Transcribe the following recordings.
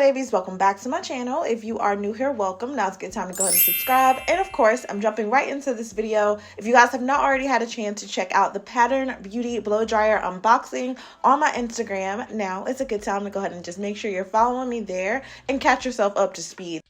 babies, welcome back to my channel. If you are new here, welcome. Now's a good time to go ahead and subscribe. And of course, I'm jumping right into this video. If you guys have not already had a chance to check out the Pattern Beauty blow dryer unboxing on my Instagram, now it's a good time to go ahead and just make sure you're following me there and catch yourself up to speed.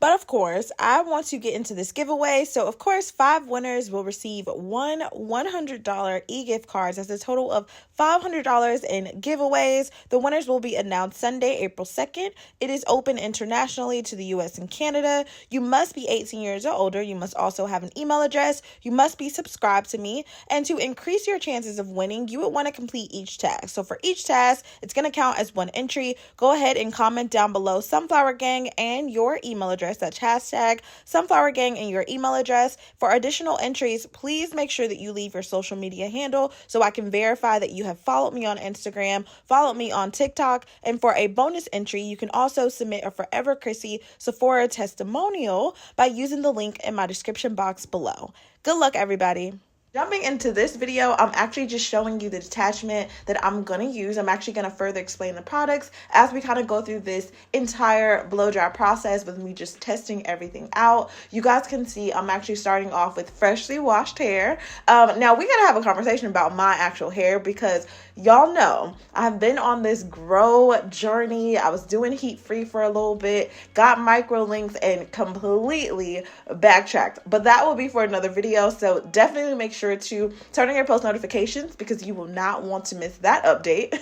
But of course, I want to get into this giveaway. So of course, 5 winners will receive one $100 e-gift cards. That's a total of $500 in giveaways. The winners will be announced Sunday, April 2nd. It is open internationally to the US and Canada. You must be 18 years or older. You must also have an email address. You must be subscribed to me. And to increase your chances of winning, you would want to complete each task. So for each task, it's going to count as one entry. Go ahead and comment down below Sunflower Gang and your email address. That's hashtag Sunflower Gang and your email address. For additional entries, please make sure that you leave your social media handle so I can verify that you have followed me on Instagram, followed me on TikTok, and for a bonus entry, you can also submit a ForeverCryssy Sephora testimonial by using the link in my description box below. Good luck, everybody. Jumping into this video, I'm actually just showing you the detachment that I'm going to use. I'm actually going to further explain the products as we kind of go through this entire blow dry process with me just testing everything out. You guys can see I'm actually starting off with freshly washed hair. Now we got to have a conversation about my actual hair because y'all know I've been on this grow journey. I was doing heat free for a little bit, got micro links and completely backtracked, but that will be for another video. So definitely make sure to turn on your post notifications because you will not want to miss that update.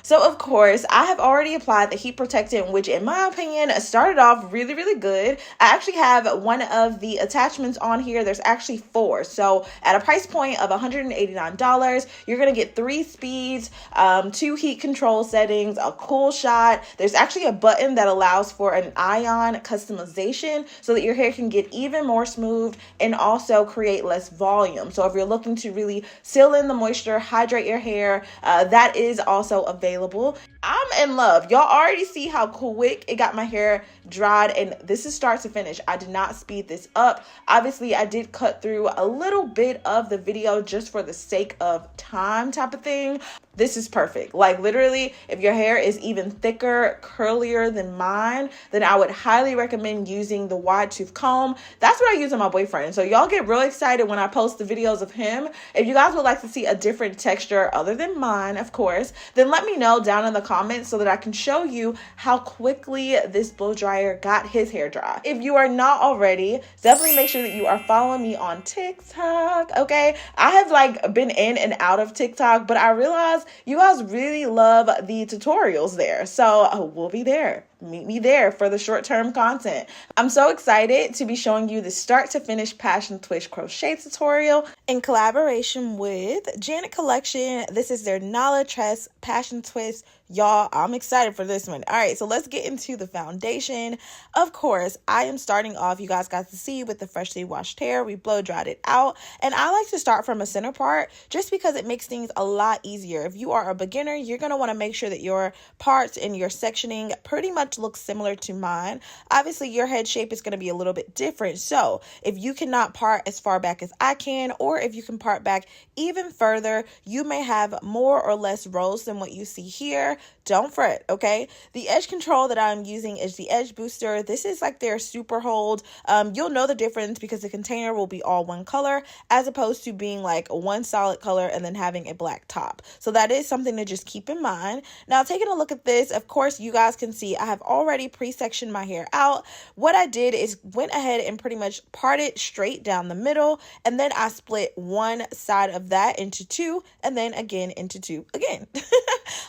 So of course, I have already applied the heat protectant, which in my opinion started off really, really good. I actually have one of the attachments on here. There's actually 4. So at a price point of $189, you're going to get 3 speeds, 2 heat control settings, a cool shot. There's actually a button that allows for an ion customization so that your hair can get even more smooth and also create less volume. So if you're looking to really seal in the moisture, hydrate your hair, that is also available. I'm in love. Y'all already see how quick it got my hair dried, and this is start to finish. I did not speed this up. Obviously, I did cut through a little bit of the video just for the sake of time type of thing. This is perfect. Like literally, if your hair is even thicker, curlier than mine, then I would highly recommend using the wide tooth comb. That's what I use on my boyfriend. So y'all get real excited when I post the videos of him. If you guys would like to see a different texture other than mine, of course, then let me know down in the comments so that I can show you how quickly this blow dryer got his hair dry. If you are not already, definitely make sure that you are following me on TikTok, okay? I have been in and out of TikTok, but I realized you guys really love the tutorials there. So we'll be there. Meet me there for the short-term content. I'm so excited to be showing you the start to finish passion twist crochet tutorial in collaboration with Janet Collection. This is their Nala Tress passion twist. Y'all, I'm excited for this one. All right, so let's get into the foundation. Of course, I am starting off, you guys got to see, with the freshly washed hair. We blow dried it out, and I like to start from a center part just because it makes things a lot easier. If you are a beginner, you're going to want to make sure that your parts and your sectioning pretty much looks similar to mine. Obviously, your head shape is going to be a little bit different. So if you cannot part as far back as I can, or if you can part back even further, you may have more or less rows than what you see here. Don't fret, okay? The edge control that I'm using is the edge booster. This is like their super hold. You'll know the difference because the container will be all one color as opposed to being like one solid color and then having a black top. So that is something to just keep in mind. Now, taking a look at this, of course, you guys can see I have already pre-sectioned my hair out. What I did is went ahead and pretty much parted straight down the middle, and then I split one side of that into 2 and then again into 2 again.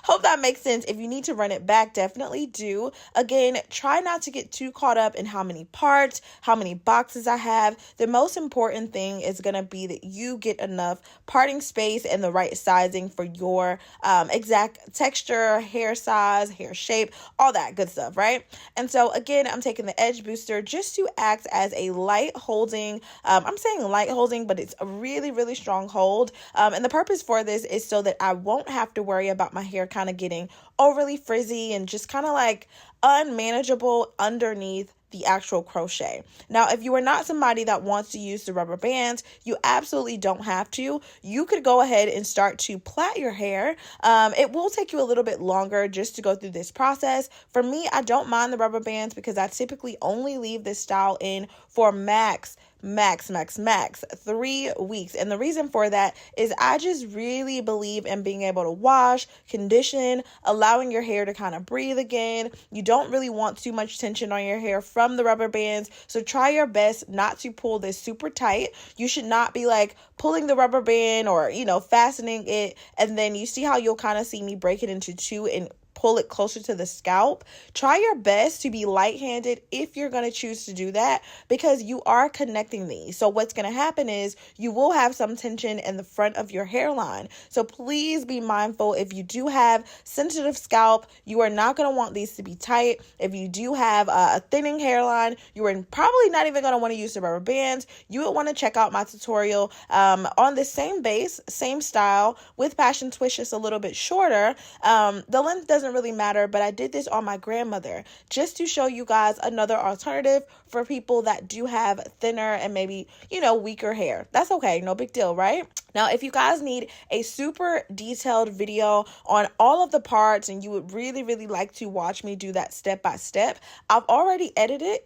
Hope that makes sense. If you need to run it back, definitely do. Again, try not to get too caught up in how many parts, how many boxes I have. The most important thing is going to be that you get enough parting space and the right sizing for your exact texture, hair size, hair shape, all that good stuff, right? And so again, I'm taking the edge booster just to act as a light holding. I'm saying light holding, but it's a really, really strong hold. And the purpose for this is so that I won't have to worry about my hair kind of getting overly frizzy and just kind of like unmanageable underneath the actual crochet. Now, if you are not somebody that wants to use the rubber bands, you absolutely don't have to. You could go ahead and start to plait your hair. It will take you a little bit longer just to go through this process. For me, I don't mind the rubber bands because I typically only leave this style in for max 3 weeks. And the reason for that is I just really believe in being able to wash, condition, allowing your hair to kind of breathe again. You don't really want too much tension on your hair from the rubber bands, so try your best not to pull this super tight. You should not be like pulling the rubber band or, fastening it, and then you see how you'll kind of see me break it into two and pull it closer to the scalp. Try your best to be light-handed if you're going to choose to do that, because you are connecting these. So what's going to happen is you will have some tension in the front of your hairline. So please be mindful. If you do have sensitive scalp, you are not going to want these to be tight. If you do have a thinning hairline, you are probably not even going to want to use the rubber bands. You would want to check out my tutorial on the same base, same style with Passion Twist, just a little bit shorter. The length doesn't really matter, but I did this on my grandmother just to show you guys another alternative for people that do have thinner and maybe, weaker hair. That's okay. No big deal, right? Now, if you guys need a super detailed video on all of the parts and you would really, really like to watch me do that step by step, I've already edited.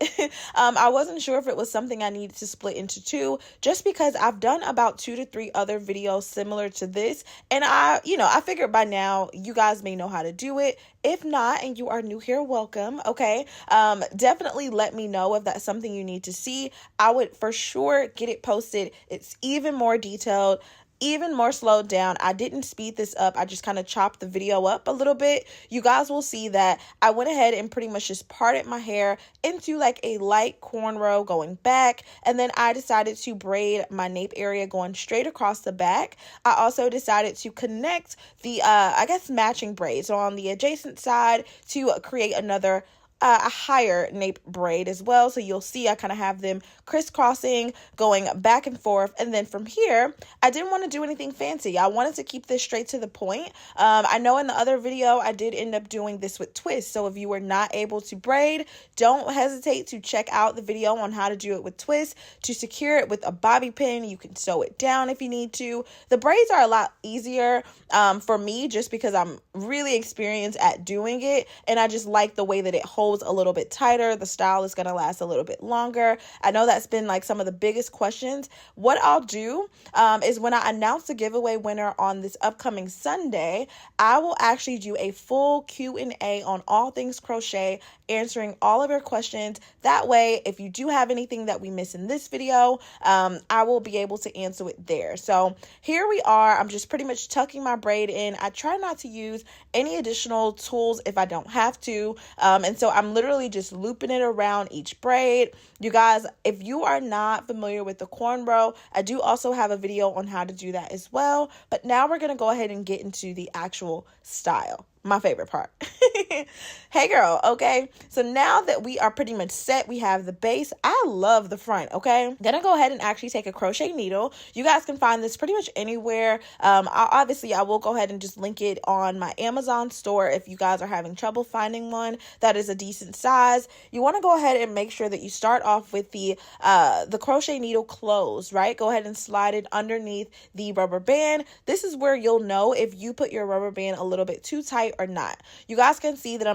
I wasn't sure if it was something I needed to split into two, just because I've done about 2 to 3 other videos similar to this. And I figured by now you guys may know how to do it. If not, and you are new here, welcome. Okay. Definitely let me know if that's something you need to see. I would for sure get it posted. It's even more detailed, even more slowed down. I didn't speed this up. I just kind of chopped the video up a little bit. You guys will see that I went ahead and pretty much just parted my hair into like a light cornrow going back. And then I decided to braid my nape area going straight across the back. I also decided to connect the, matching braids. So on the adjacent side to create another a higher nape braid as well. So you'll see I kind of have them crisscrossing, going back and forth. And then from here, I didn't want to do anything fancy. I wanted to keep this straight to the point. I know in the other video, I did end up doing this with twists. So if you were not able to braid, don't hesitate to check out the video on how to do it with twists. To secure it with a bobby pin, you can sew it down if you need to. The braids are a lot easier for me just because I'm really experienced at doing it. And I just like the way that it holds a little bit tighter. The style is going to last a little bit longer. I know that's been like some of the biggest questions. What I'll do is when I announce the giveaway winner on this upcoming Sunday, I will actually do a full Q&A on all things crochet, answering all of your questions. That way, if you do have anything that we miss in this video, I will be able to answer it there. So here we are. I'm just pretty much tucking my braid in. I try not to use any additional tools if I don't have to. And so I'm literally just looping it around each braid. You guys, if you are not familiar with the cornrow, I do also have a video on how to do that as well. But now we're going to go ahead and get into the actual style. My favorite part. Hey girl, okay? So now that we are pretty much set, we have the base. I love the front, okay? Gonna go ahead and actually take a crochet needle. You guys can find this pretty much anywhere. I will go ahead and just link it on my Amazon store if you guys are having trouble finding one that is a decent size. You want to go ahead and make sure that you start off with the crochet needle closed, right? Go ahead and slide it underneath the rubber band. This is where you'll know if you put your rubber band a little bit too tight or not. You guys can see that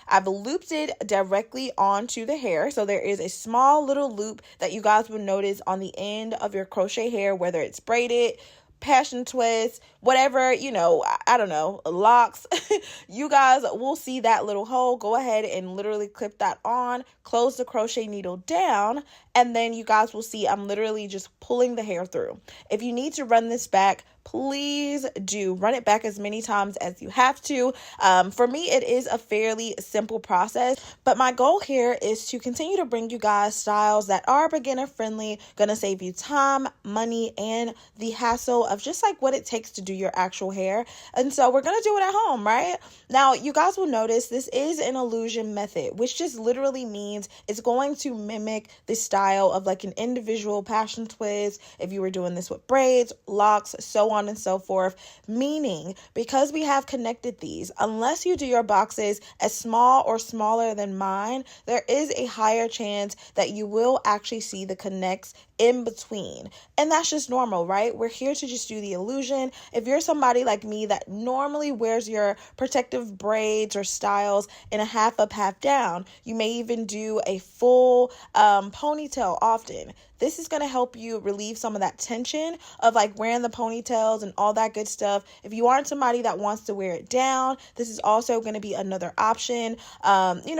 I've looped it directly onto the hair. So there is a small little loop that you guys will notice on the end of your crochet hair, whether it's braided, passion twist, whatever, I don't know, locks. You guys will see that little hole. Go ahead and literally clip that on, close the crochet needle down, and then you guys will see I'm literally just pulling the hair through. If you need to run this back, please do run it back as many times as you have to. For me, it is a fairly simple process, but my goal here is to continue to bring you guys styles that are beginner friendly, gonna save you time, money, and the hassle of just like what it takes to do your actual hair. And so we're gonna do it at home, right? right? Now, you guys will notice this is an illusion method, which just literally means it's going to mimic the style of like an individual passion twist if you were doing this with braids, locks, so on and so forth. Meaning, because we have connected these, unless you do your boxes as small or smaller than mine, there is a higher chance that you will actually see the connects in between. And that's just normal, right? We're here to just do the illusion. If you're somebody like me that normally wears your protective braids or styles in a half up, half down, you may even do a full ponytail often. This is going to help you relieve some of that tension of like wearing the ponytails and all that good stuff. If you aren't somebody that wants to wear it down, this is also going to be another option.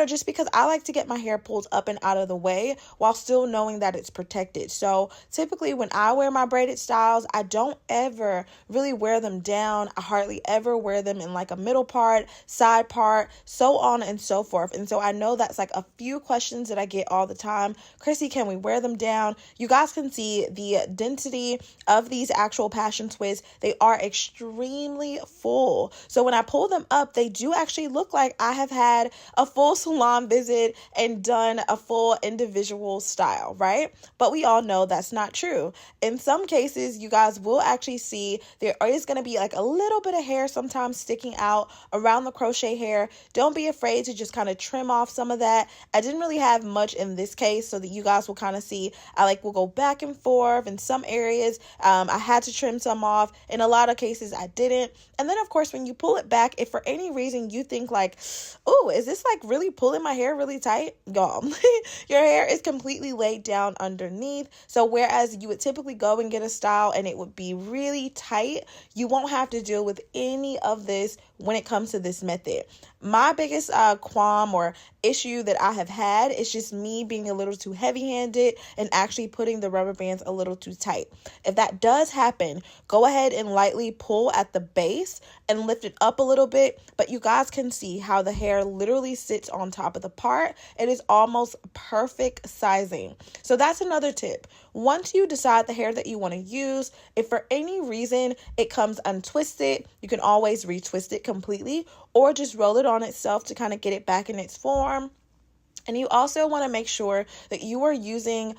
Just because I like to get my hair pulled up and out of the way while still knowing that it's protected. So typically when I wear my braided styles, I don't ever really wear them down. I hardly ever wear them in like a middle part, side part, so on and so forth. And so I know that's like a few questions that I get all the time. Crissy, can we wear them down? You guys can see the density of these actual passion twists. They are extremely full. So when I pull them up, they do actually look like I have had a full salon visit and done a full individual style, right? But we all know that's not true. In some cases, you guys will actually see there is going to be like a little bit of hair sometimes sticking out around the crochet hair. Don't be afraid to just kind of trim off some of that. I didn't really have much in this case so that you guys will kind of see. Will go back and forth in some areas. I had to trim some off. In a lot of cases, I didn't. And then, of course, when you pull it back, if for any reason you think like, oh, is this like really pulling my hair really tight? Y'all, your hair is completely laid down underneath. So whereas you would typically go and get a style and it would be really tight, you won't have to deal with any of this when it comes to this method. My biggest qualm or issue that I have had is just me being a little too heavy-handed and actually putting the rubber bands a little too tight. If that does happen, go ahead and lightly pull at the base and lift it up a little bit, but you guys can see how the hair literally sits on top of the part. It is almost perfect sizing. So that's another tip. Once you decide the hair that you want to use, if for any reason it comes untwisted, you can always retwist it completely or just roll it on itself to kind of get it back in its form. And you also want to make sure that you are using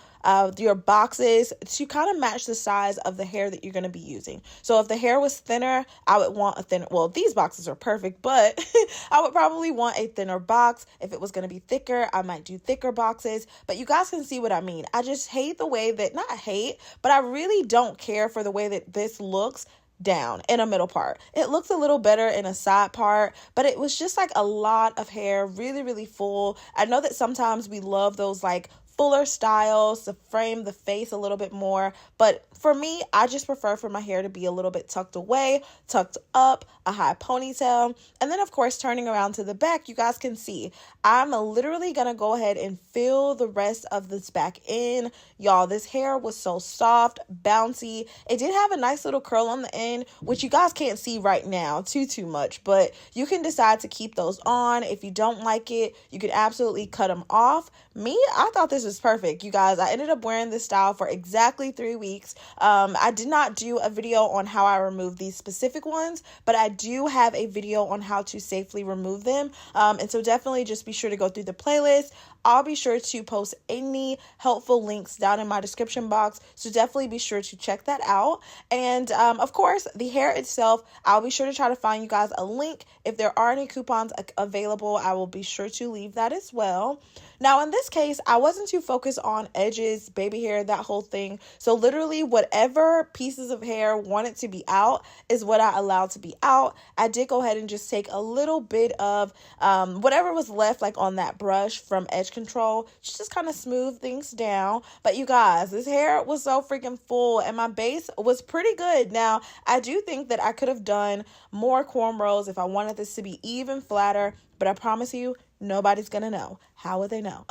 your boxes to kind of match the size of the hair that you're going to be using. So if the hair was thinner, I would want a thinner, well, these boxes are perfect, but I would probably want a thinner box. If it was going to be thicker, I might do thicker boxes, but you guys can see what I mean. I just hate the way that, not hate, but I really don't care for the way that this looks down in a middle part. It looks a little better in a side part, but it was just like a lot of hair, really, really full. I know that sometimes we love those like fuller styles to frame the face a little bit more, but for me, I just prefer for my hair to be a little bit tucked away, tucked up, a high ponytail, and then of course turning around to the back, you guys can see I'm literally gonna go ahead and fill the rest of this back in. Y'all, this hair was so soft, bouncy. It did have a nice little curl on the end, which you guys can't see right now too much, but you can decide to keep those on. If you don't like it, you could absolutely cut them off. Me, I thought this was perfect, you guys. I ended up wearing this style for exactly 3 weeks. I did not do a video on how I remove these specific ones, but I do have a video on how to safely remove them. And so definitely just be sure to go through the playlist. I'll be sure to post any helpful links down in my description box, so definitely be sure to check that out. And of course, the hair itself, I'll be sure to try to find you guys a link. If there are any coupons available, I will be sure to leave that as well. Now, in this case, I wasn't too focused on edges, baby hair, that whole thing. So literally whatever pieces of hair wanted to be out is what I allowed to be out. I did go ahead and just take a little bit of whatever was left like on that brush from edge control, just kind of smooth things down. But you guys, this hair was so freaking full and my base was pretty good. Now, I do think that I could have done more cornrows if I wanted this to be even flatter, but I promise you, nobody's gonna know. How would they know?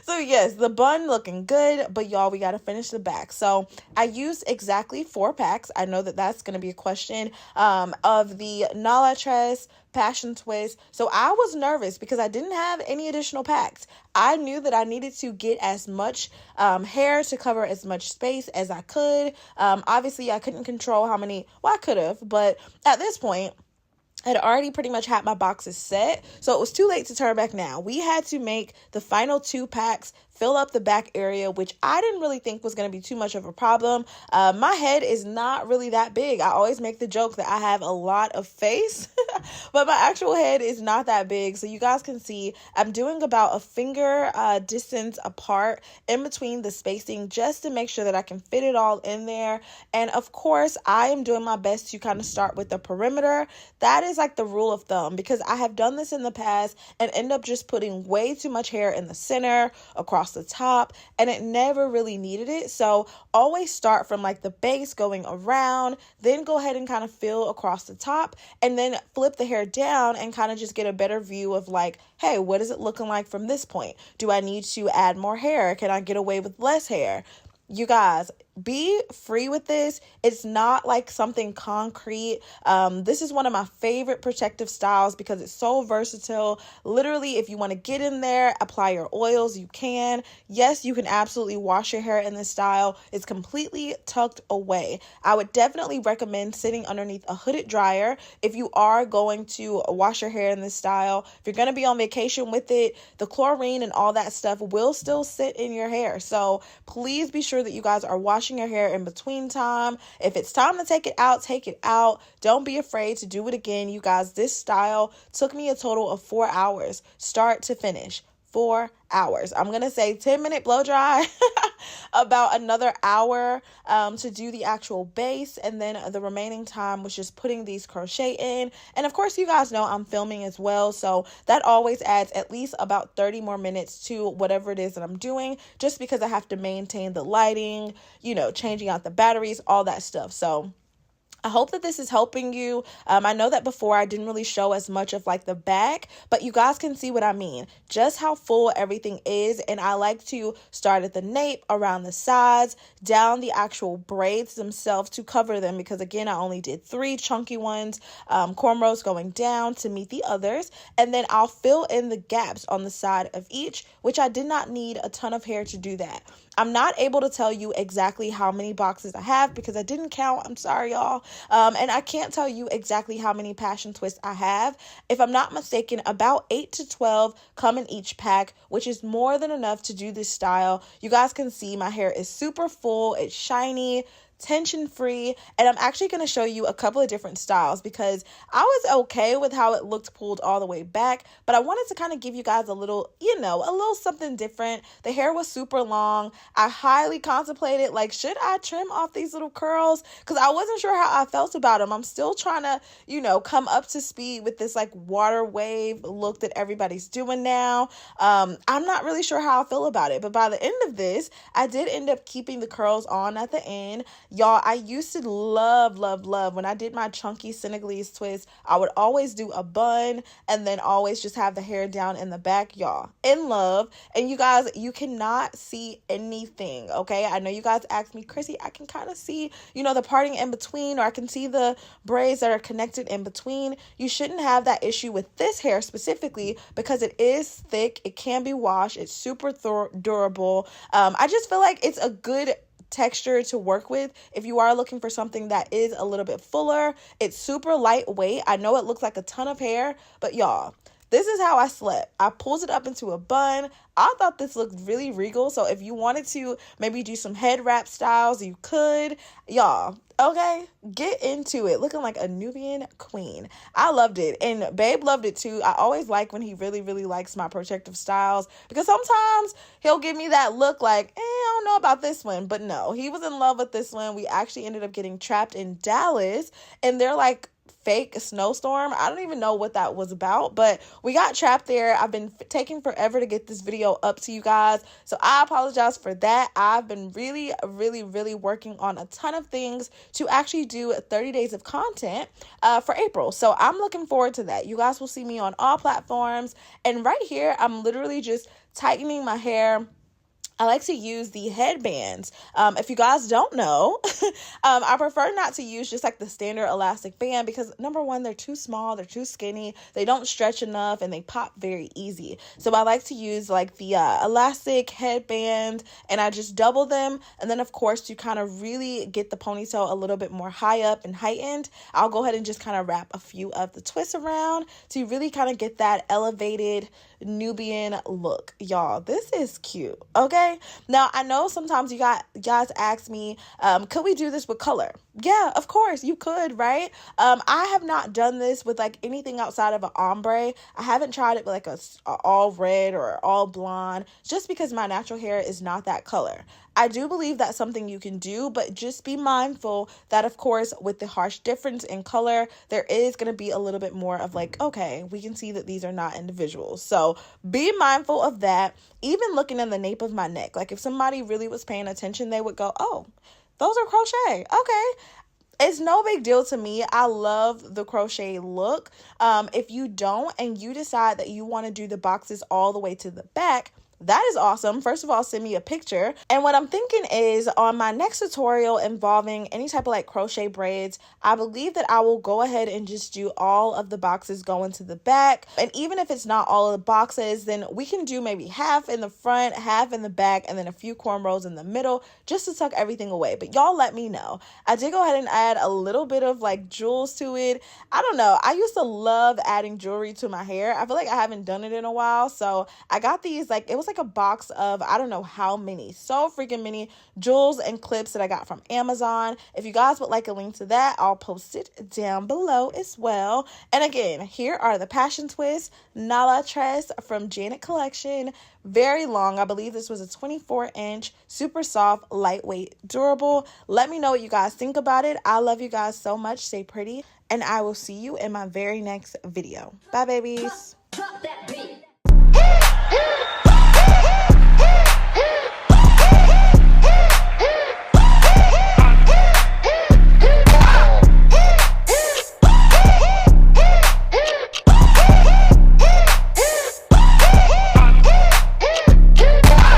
So yes, the bun looking good, but y'all, we got to finish the back. So I used exactly 4 packs. I know that that's going to be a question of the Nala Tress Passion Twist. So I was nervous because I didn't have any additional packs. I knew that I needed to get as much hair to cover as much space as I could. Obviously, I couldn't control how many, well, I could have, but at this point, I had already pretty much had my boxes set, so it was too late to turn back now. We had to make the final 2 packs, fill up the back area, which I didn't really think was going to be too much of a problem. My head is not really that big. I always make the joke that I have a lot of face, but my actual head is not that big. So you guys can see I'm doing about a finger distance apart in between the spacing just to make sure that I can fit it all in there. And of course, I am doing my best to kind of start with the perimeter. That is like the rule of thumb, because I have done this in the past and end up just putting way too much hair in the center, across the top, and it never really needed it. So always start from like the base going around, then go ahead and kind of fill across the top, and then flip the hair down and kind of just get a better view of like, hey, what is it looking like from this point? Do I need to add more hair? Can I get away with less hair? You guys, be free with this. It's not like something concrete. This is one of my favorite protective styles because it's so versatile. Literally, if you want to get in there, apply your oils, you can. Yes, you can absolutely wash your hair in this style. It's completely tucked away. I would definitely recommend sitting underneath a hooded dryer if you are going to wash your hair in this style. If you're going to be on vacation with it, the chlorine and all that stuff will still sit in your hair. So please be sure that you guys are washing your hair in between time. If it's time to take it out, take it out. Don't be afraid to do it again. You guys, this style took me a total of 4 hours, start to finish. 4 hours. I'm going to say 10-minute blow dry, about another hour to do the actual base. And then the remaining time was just putting these crochet in. And of course, you guys know I'm filming as well. So that always adds at least about 30 more minutes to whatever it is that I'm doing, just because I have to maintain the lighting, you know, changing out the batteries, all that stuff. So I hope that this is helping you. I know that before I didn't really show as much of like the back, but you guys can see what I mean, just how full everything is. And I like to start at the nape, around the sides, down the actual braids themselves to cover them, because again, I only did 3 chunky ones, cornrows going down to meet the others. And then I'll fill in the gaps on the side of each, which I did not need a ton of hair to do that. I'm not able to tell you exactly how many boxes I have because I didn't count. I'm sorry, y'all. And I can't tell you exactly how many passion twists I have. If I'm not mistaken, about 8 to 12 come in each pack, which is more than enough to do this style. You guys can see my hair is super full. It's shiny, tension free, and I'm actually going to show you a couple of different styles because I was okay with how it looked pulled all the way back, but I wanted to kind of give you guys a little, you know, a little something different. The hair was super long. I highly contemplated, like, should I trim off these little curls? Because I wasn't sure how I felt about them. I'm still trying to, you know, come up to speed with this like water wave look that everybody's doing now. I'm not really sure how I feel about it, but by the end of this, I did end up keeping the curls on at the end. Y'all, I used to love when I did my chunky Senegalese twist, I would always do a bun and then always just have the hair down in the back. Y'all, in love. And you guys, you cannot see anything, okay? I know you guys asked me, Crissy, I can kind of see, you know, the parting in between, or I can see the braids that are connected in between. You shouldn't have that issue with this hair specifically because it is thick. It can be washed. It's super durable. I just feel like it's a good texture to work with if you are looking for something that is a little bit fuller. It's super lightweight. I know it looks like a ton of hair, but y'all, this is how I slept. I pulled it up into a bun. I thought this looked really regal. So if you wanted to maybe do some head wrap styles, you could. Y'all, okay, get into it. Looking like a Nubian queen. I loved it. And babe loved it too. I always like when he really likes my protective styles, because sometimes he'll give me that look like, I don't know about this one. But no, he was in love with this one. We actually ended up getting trapped in Dallas, and they're like fake snowstorm. I don't even know what that was about, but we got trapped there. I've been taking forever to get this video up to you guys, so I apologize for that. I've been really working on a ton of things to actually do 30 days of content for April, so I'm looking forward to that. You guys will see me on all platforms, and right here I'm literally just tightening my hair. I like to use the headbands. If you guys don't know, I prefer not to use just like the standard elastic band because number one, they're too small, they're too skinny, they don't stretch enough, and they pop very easy. So I like to use like the elastic headband, and I just double them. And then of course, to kind of really get the ponytail a little bit more high up and heightened, I'll go ahead and just kind of wrap a few of the twists around to really kind of get that elevated Nubian look. Y'all, this is cute. Okay, now I know sometimes you guys ask me, could we do this with color? Yeah, of course you could, right? I have not done this with like anything outside of an ombre. I haven't tried it with like a all red or all blonde, just because my natural hair is not that color. I do believe that's something you can do, but just be mindful that, of course, with the harsh difference in color, there is going to be a little bit more of like, okay, we can see that these are not individuals. So be mindful of that. Even looking in the nape of my neck, like if somebody really was paying attention, they would go, oh, those are crochet. Okay. It's no big deal to me. I love the crochet look. If you don't and you decide that you want to do the boxes all the way to the back, that is awesome. First of all, send me a picture. And what I'm thinking is on my next tutorial involving any type of like crochet braids, I believe that I will go ahead and just do all of the boxes going to the back. And even if it's not all of the boxes, then we can do maybe half in the front, half in the back, and then a few cornrows in the middle just to tuck everything away. But y'all let me know. I did go ahead and add a little bit of like jewels to it. I don't know. I used to love adding jewelry to my hair. I feel like I haven't done it in a while. So I got these, like, it was like a box of I don't know how many, so freaking many jewels and clips that I got from Amazon. If you guys would like a link to that, I'll post it down below as well. And again, here are the Passion Twist Nala Tress from Janet Collection. Very long. I believe this was a 24-inch, super soft, lightweight, durable. Let me know what you guys think about it. I love you guys so much. Stay pretty, and I will see you in my very next video. Bye, babies.